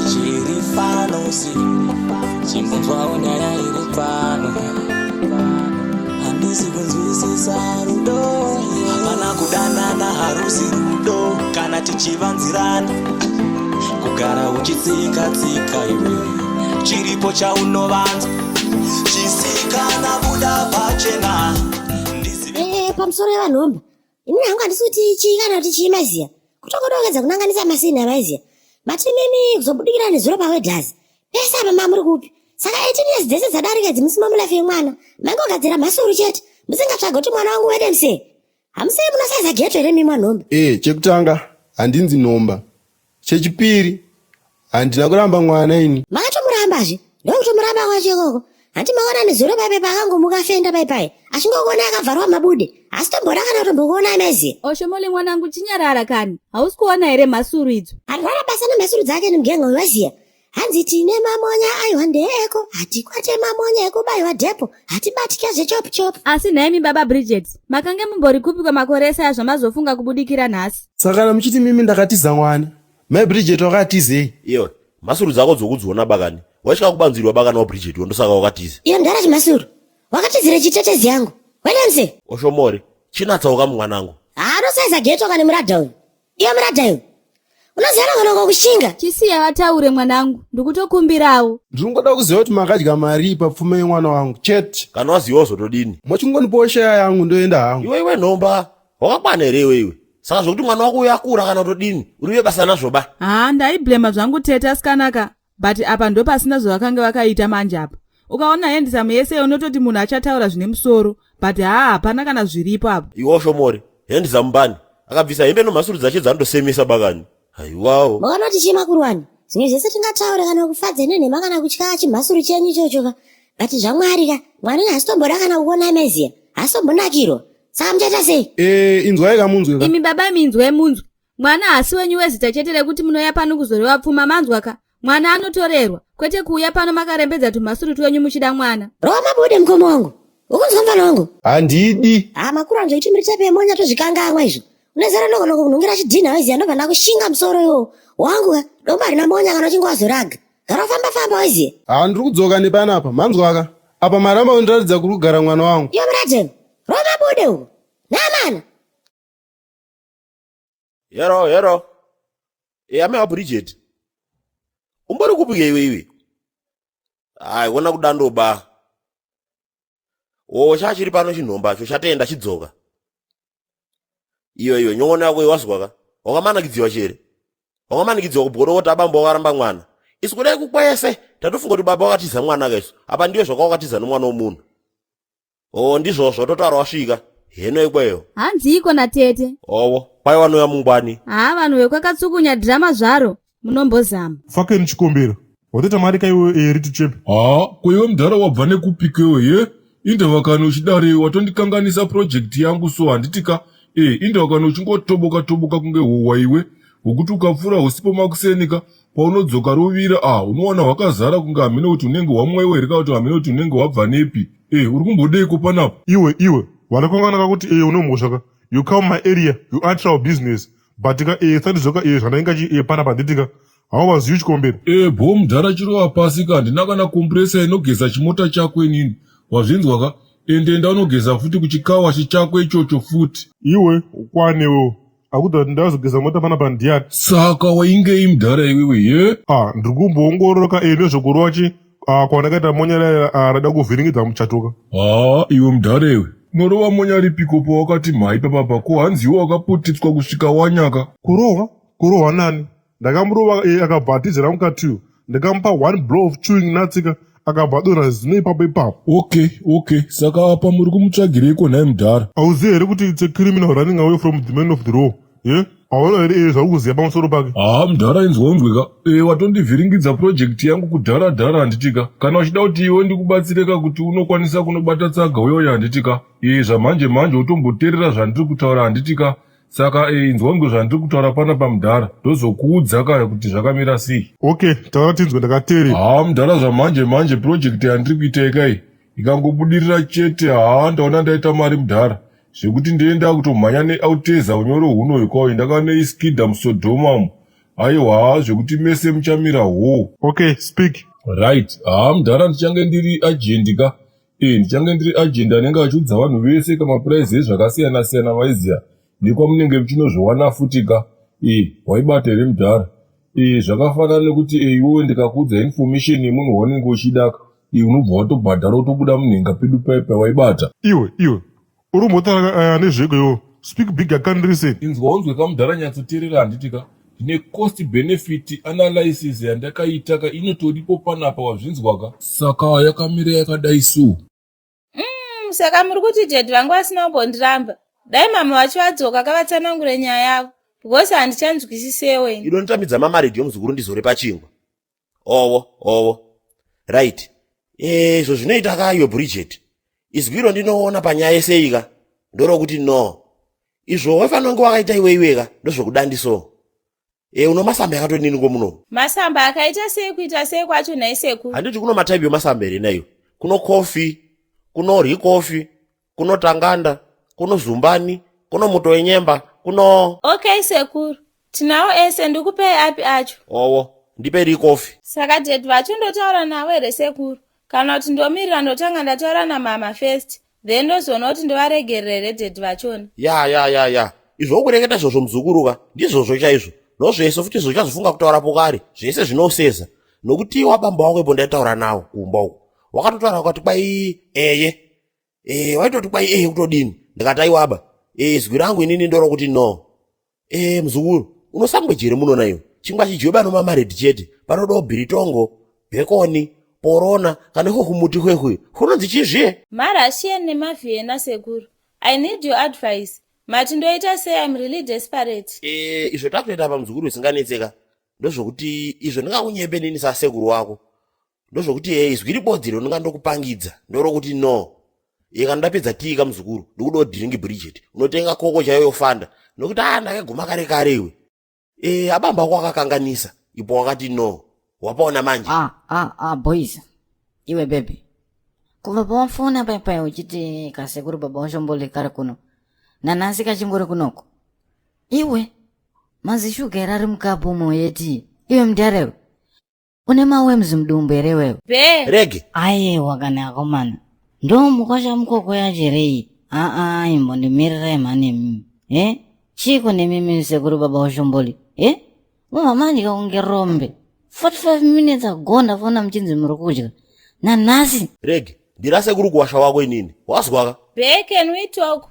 chirifano si chimbonzwawo nyaya iri pano handisi kunzwisisa rudo hapana kudanana harusi rudo kana tichivanzirana kugara uchitsika-tsika iwe chiripo chaunovanza chisikana buda pachena pamusoro yevanhomba ini hangu handisi kuti chii kana kuti chii maiziya kutokodokedza kunanganisa masini amaiziya bati mimi kuzobudikira nezuro pawedhazi pese apa mamuri kupi saka 18 years dzese dzadarika dzimusima mulafi yemwana mangogadzira mhasuru chete musingatsvaga kuti mwana wangu wede mse hamusei munosaiza geto here mimi mwanhomba chekutanga handinzi nhomba, chechipiri handina kuramba mwana ini. Makatomurambazve ndokutomuramba kwacho ikoko handi maona nezuro paipai pakangomuka fenda paipai achingogona akavharwa mabude asi tombora kana kutombokuona amaiziya oshomole mwanangu chinyarara kani hausi kuona here mhasuru idzo arwara basa nemhasuru dzake nemugenga wevaziya hanzi tine mamonya aiwa ndeeko hatikwate mamonya ekubayiwa dhepo hatibatika zvechopu-chopu. asi nhaimi baba Bridget makange mumbori kupi kwemakore ese azvamazofunga kubudikira nhasi saka muchiti mimi ndakatiza mwana mai Bridget wakatizei iwe mhasuru dzako dzokudziona bakani waitya kubanzirwa bakani wa Bridget ndosaka wakatiza iyo mdara chimhasuru wakatizire chitetezi yangu wedemse oshomore chinatsauka mwanangu anosaiza geto kane muradha uyu iyo muradha uyu unoziyana kanongo kushinga chisiya vataure mwanangu ndikutokumbirawo ndiringoda kuziva kuti makadya mari papfuma yemwana wangu chete kana wazivawo zvotodini mwachingonipowo sheya yangu ndoenda hangu. iwe nhomba wakakwana here iwe saka zvokuti mwana wako uyo akura kana todini urive basa nazvo ba ndaiblema zvangu tete asikanaka but apa ndo pasina zvavakanga vakaita manje apa ukaona hendisamu yese unototi munhu achataura zvine musoro but hapana kana zviripo apa iwe oshomore hendisamu bani akabvisa hembe nomhasuru dzache dzandosemesa bakani haiwawo makaona kuti chimakurwani zvimwe zvese tingataura kana kufadza nenhema kana kutya chimhasuru chenyu ichochoka but zvamwarika mwana hasitomboda kana kuona amaiziya hasitombonakirwa saka muchaita sei inzwai kamunzweka imi baba minzwa emunzwa mwana hasi wenyu wezita chete rekuti munoya pano kuzorewa pfuma manzwaka mwana anotorerwa kwete kuuya pano makarembedza tumhasuru twenyu muchida mwana rova mabude mukomo wangu ukunzwa mufana wangu handidi makuru anzvakuti muri tapemonya tozvikangamwa izvo unezara nokonoko kunhungira chidhina waiziya ndobva ndakushinga musoro iwo wangu domba rina monya kana uchinge wazoraga gara ufamba-famba waiziya ndiri kudzoka nepanapa manzwaka apa maramba undiratidza kuri kugara mwana wangu iyo murateni rova mabude uko namana yero amewa Bridget umbori kupike iwe ona kudandoba chachiri pano chinhombacho chatenda chidzoka iyo nyong'ono yako iwazwaka wakamanikidziwa chere wakamanikidziwa kubhora kuti abamba wakaramba mwana isi kudai kukwese tatofunga kuti baba wakatiza mwana kaiso apa ndiyo zvaka wakatiza nomwana womunhu ndizvozvo totaura wasvika heno ikweyo hanzi iko natete kwai wanouya mungwani vanhu vekwakatsukunya dhirama zvaro munombozama fakeni chikombera wateta mari kaiwe riti chepe kwaiwe mudhara wabva nekupikewe ye indavakano uchidare watondikanganisa projekti yangu so handitika indavakano uchingotoboka kunge howa iwe hwokuti ukapfura husipo makusenika paunodzoka rovira unowana hwakazara kunge hamene kuti unenge wamwaiwa here kana kuti hamene kuti unenge wabva nepi uri kumbodeiko panapo iwe wanakanganaka kuti unombosvaka you come my area you enter our business but sandizvoka zvandainga panapa nditika hauvazivi chikombera bho mudhara chirova pasi kandina kana kompresa inogeza chimota chako inini wazvinzwaka endenda unogeza futi kuchikawashi chako ichocho futi iwe ukwanewo akuti kuti ndazogeza mota panapa ndiyati saka waingei mudhara iwewe ye ndiri kumboongororoka nezvokurwachi kwandakaita monya rada kuvhiringidza muchatoka iwe mudhara iwe unorova monya ripiko pawakati mhai papapa ko hanziwo wakaputitswa kusvika wanyaka kurohwa nani ndakamurova akabva atizira mukatiyo ndikamupa 1 blow of chewing natsika akabva adonha zino ipapo okay saka apa muri kumutsvagireiko nhaye mudhara hauzivi here kuti it's a criminal running away from the man of the law haona here zvari kuziva pamusoro pake mudhara inzwaunzweka watondivhiringidza projekti yangu kudhara handitika kana uchida kuti iwe ndikubatsireka kuti unokwanisa kunobata tsaga uyoyo handitika zvamanje utomboteerera zvandiri kutaura handitika saka inzwangu zvandiri kutaura pana pamudhara ndozokuudza kaya kuti zvakamira sei taura tinzwe ndakateerera mudhara zvamanje projekti yandiri kuita ikai ikangobudirira chete ndaona ndaita mari mudhara zvekuti ndienda kutomhanya neauteza unyoro hunoyo kwawo ndaka neiskidha musodhomamo aiwa zvekuti mese muchamira ho. Okay, speak. Right, mudhara ndichange ndiri agendi ka. Ndichange ndiri agendi anenge achiudza vanhu vese kamapuraizi ezvakasiyana siyana vaiziya. Ndikwamunenge muchinozviwana futi ka. Waibata here mudhara. Zvakafanana nekuti iwewe ndikakuudza information yemunhu waunenge uchida ka. Unobva watobhadhara utobuda munhenga pedu paipa waibata. Iwe, uri kumbotaura nezveko iwo. Speak big, I can't listen. Inzwa unzwe kamudhara nyatsoteerera handiti ka. Ndine cost benefit analysis yandakaita ka inotoripo panapa wazvinzwa ka. Saka yakamira yakadai so. Saka muri kuti Jed vangu vasina kumbondiramba. Dai mama vacho vadzoka kavatsanangure nyaya yavo. Because handichanzwisisewo ini. Inonitamidza mama radio muzukuru ndizore pachingwa. Owo. Right. Izvo zvinoita kayo Bridget. Izwiro ndinoona panyaya yeseika. Ndoro kuti no. Izvo wafanonge wakaita iweiweka ndozvokudandiso. Unomasamba yakatodini ngomuno? Masamba akaita sei kuita sei kwacho naiseku? Handiti kuno mataipi emasamba ere nayo. Kuno coffee, kuno rikofi, kuno tanganda, kuno zumbani, kuno muto wenyemba, kuno... Okay sekuru. Tinawo ese ndikupei api acho? Owo, ndipe rikofi. Saka Jed vacho ndotaura nawo ere sekuru? Kana kuti ndomirira ndotanga ndataura namama first. Then ndozoona kuti ndovaregerere Jed vachona. Ya. Izvo ukureketa zvozvo muzukuru ndizvozvo chaizvo. Nozvese futi zvochazofunga kutaurapo kare. Zvese zvinosesa. Nokuti wabamba wako ipo ndaitaura nawo kumba uko. Wakatotaura kuti kwai waitoti kwai kutodini. Ndikati aiwaba. Zwi rangu inini ndoro kuti no. Muzukuru, unosangwejere muno nayo. Chingwa chijoba nomama red chete. Panodo biritongo, bekoni, porona, kana humuti hwehwe. Hunonzi chizve? Marashian nemaviena sekuru. I need your advice. Mati ndoita say I'm really desperate. Izvo takutoita pa muzukuru isinganetseka. Ndozvokuti izvo ndingakunyembe nini sasekuru wako. Ndozvokuti izwi ribodzero ndingandokupangidza. Ndoro kuti no. Kana ndapedza tika muzukuru, ndikudo drink Bridget. Unotenga koko chayo yofanda. Nokuti ndakaguma kare iwe. Abamba wako akakanganisa. Ipo wakati no. Wapaona manje. Boys. Iwe baby. Kuva pamfona paipai uchiti kasekuru baba washombole kare kuno. Nanasi kachingori kunoko. Iwe. Mazishugera ari mukapu moyeti. Iwe mdarewe. Une mawe mzimdumbu ere wewe. Rege. Aye wakanako mana. Ndo mukosha mukoko ya jerei. Imbo ndimirira mani. Chiko ni mimi sekuru baba washomboli. Mama ndika ungerombe. 45 minutes ago ndafona mchinzi murukudya. Nanasi. Rege. Ndirase kuri kuwasha wako inini. Wazwaka? Can we talk?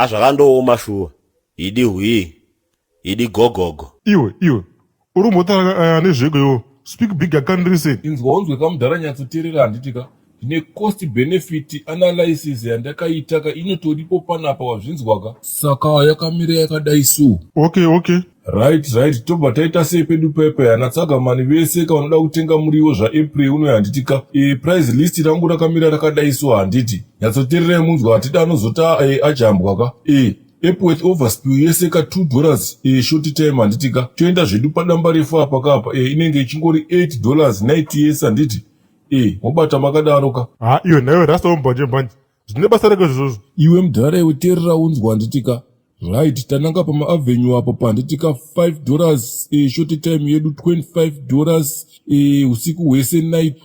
Zvakandooma shuwa. Idi hwi. Idi gogogo. Iwe. Uri kumbotaura nezveko iwo. Speak big, I can't listen. Inzwa unzwe kamudhara nyatsoteerera handiti ka. Ndine cost benefit analysis yandakaita ka inotoripo panapa wazvinzwa ka. Saka yakamira yakadai so. Okay. Right. Tobva taita sei pedu paipa yanatsagamani vese vanoda kutenga muriwo zvaApril uno handiti ka. Price list rangu rakamira rakadai so handiti. Nyatsoteererai munzwa hatida anozota ajambwa ka. Epworth overspill yese ka $2 short time handiti ka. Toenda zvedu padamba refu apa kapa. Inenge ichingori $8 night yese handiti. Mobata makadaro ka. Iwe nayo rasta umbanje. Zvine basa rako izvozvo. Iwe mudhara iwe teerera unzwa handiti ka. Right, tananga pama avenue apa panditika $5 short time yedu $25 usiku hwese night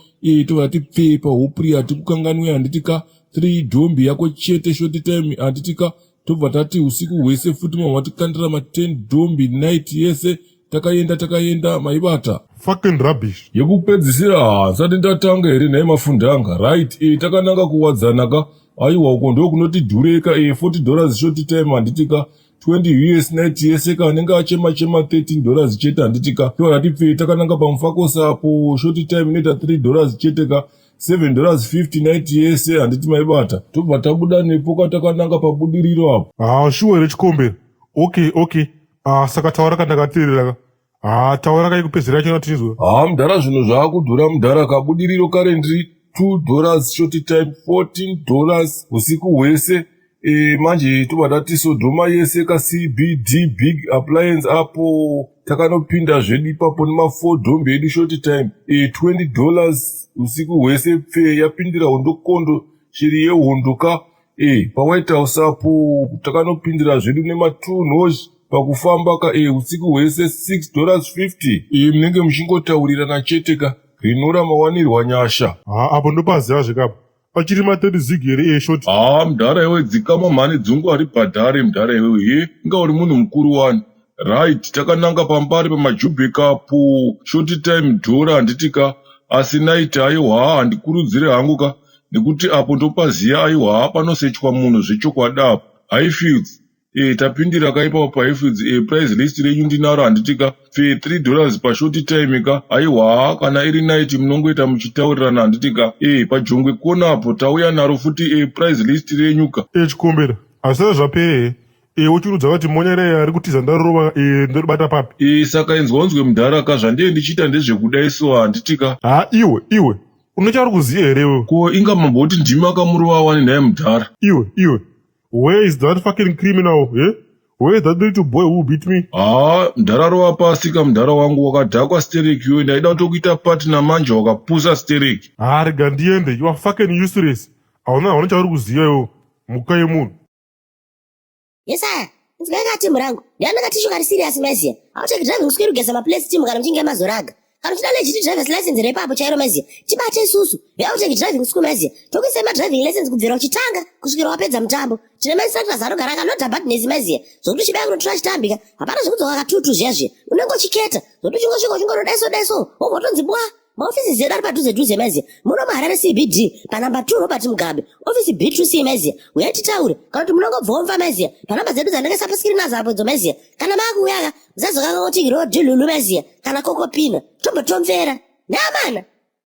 tovati paper hopri hatikukanganwe handitika 3 dombi yako chete short time handitika tobva tati usiku hwese futi mamwe watikandira ma10 dombi night yese takaenda maibata fucking rubbish yekupedzisira nsati ndatanga here naye mafundanga right takananga kuwadzana ka aiwa uko ndo kunoti dhureka $40 short time handitika 20 US night yese ka anenge achema $13 chete handitika toratipfe takananga pamufako sapo short time inoita $3 chete ka $7.50 night yese handiti maibata tobva tabuda nepo takananga pabudiriro apo shuwa here chikombero okay saka taura kandakateerera taura kaikupedzera chona tinzwe mudhara zvino zvaakudhura mudhara kabudiriro kare ndiri $2 short time $14 usiku hwese manje tobva tati Sodoma yese ka CBD big appliance apo takanopinda zvedu ipapo nema4 dombi edu short time $20 usiku hwese pfe yapindira hondokondo shiri yehondo ka paWhite House apo takanopindira zvedu nematunhozi pakufamba ka usiku hwese $6.50 munenge muchingotaurirana chete ka rinora mawanirwa nyasha. Apo ndopaziva zvekapo. Pachiri ma30 zig here shoti. Mudhara iwe dzikama mhani dzungu ari bhadhare mudhara iwe inga uri munhu mukuru wani. Right, takananga pambari pamajubhekapo short time dhora handitika asi naiti aiwa handikurudzire hangu ka nekuti apo ndopaziya aiwa panosechwa munhu zvechokwadapo. Highfields tapindira kaipapo paHighfields price list renyu ndinaro handitika $3 pashort time ka aiwa kana iri night munongoita muchitaurirana handitika pajongwe konapo tauya naro futi price list renyu ka chikombera asati zvapere uchirudza kuti monyere ari kutiza ndarova ndoribata papi saka inzwanzwe mudhara ka zvandiye ndichita ndezvekudaiso handitika iwe unochaviri kuziya herewe ko inga mamboti ndimi akamurova wani naye mudhara iwe where is that fucking criminal where is that little boy who beat me mudhara rova pasi ka mudhara wangu wakadhakwa stereki iwe ndaida kutokuita partner manje wakapusa stereki rega ndiende you are fucking useless hauna unochaviri kuziya iwe muka yemunhu. Yesa, nzikaka timu rangu. Ndiana tisho kari serious maziya. Awuteki driving school kugeza maplace timu kana mchinge mazoraga. Kana chida legit driver's license repapo chairo maziya. Tibate isusu. Awuteki driving school maziya. Tokisema driving license kubvira uchitanga kusvikira wapedza mutambo. Tine mainstructors anogara kanota badness maziya. Zokuti chibaya kunotora chitambika. Hapana zvekudzoka katutu zviya. Unenge uchiketa. Zokuti chingosvika uchingorodaiso. Wogotonzi bwa. Maofisi zedu ari padhuze maziya. Muno maharare CBD panamba 2 Robert Mugabe. Ofisi B2C maziya. Uyatitaure kana kuti munongobva maziya. Panamba zedu dzanenge sapaskiri nazo apo dzo maziya. Kana makuyaga zazoka kuti road lulu maziya. Kana kokopina. Tombo tomvera. Namana.